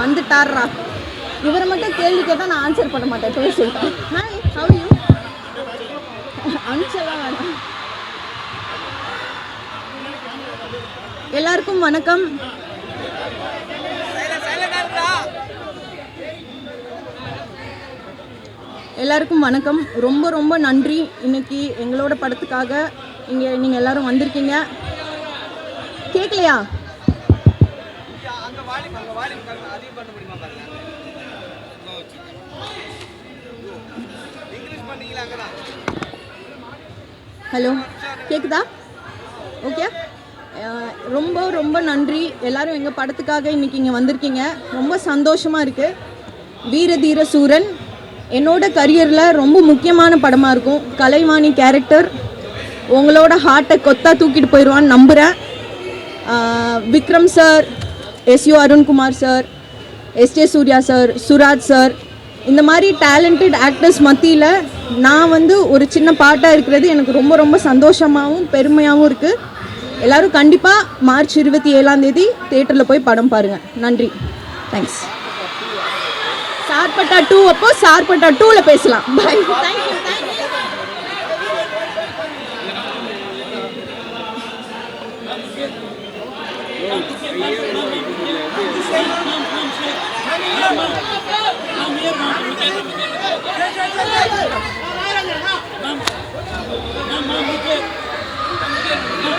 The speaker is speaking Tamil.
வந்துட்டாரா. இவரை மட்டும் கேள்வி கேட்டால் நான் ஆன்சர் பண்ண மாட்டேன். போய் சொல்லிட்டேன். Hi, how you? அனுச்செல்லாம் வேணாம். எல்லாருக்கும் வணக்கம். எல்லாருக்கும் வணக்கம். ரொம்ப ரொம்ப நன்றி. இன்னைக்கு எங்களோட படத்துக்காக இங்கே நீங்கள் எல்லாரும் வந்திருக்கீங்க. கேட்கலையா? ஹலோ, கேட்குதா? ஓகே. ரொம்ப ரொம்ப நன்றி. எல்லோரும் எங்கள் படத்துக்காக இன்றைக்கி இங்கே வந்திருக்கீங்க. ரொம்ப சந்தோஷமாக இருக்குது. வீரதீர சூரன் என்னோட கரியரில் ரொம்ப முக்கியமான படமாக இருக்கும். கலைவாணி கேரக்டர் உங்களோட ஹார்ட்டை கொத்தா தூக்கிட்டு போயிடுவான்னு நம்புகிறேன். Vikram sir, SU Arunkumar sir, SJ Suryah sir, Suraj sir, இந்த மாதிரி டேலண்டட் ஆக்டர்ஸ் மத்தியில் நான் ஒரு சின்ன பாட்டாக இருக்கிறது எனக்கு ரொம்ப ரொம்ப சந்தோஷமாகவும் பெருமையாகவும் இருக்குது. எல்லோரும் கண்டிப்பாக மார்ச் 27 தியேட்டரில் போய் படம் பாருங்கள். நன்றி, தேங்க்ஸ். சார்பட்டா 2 அப்போ சார்பட்டா 2ல பேசலாம். பாய். தேங்க்யூ. Nam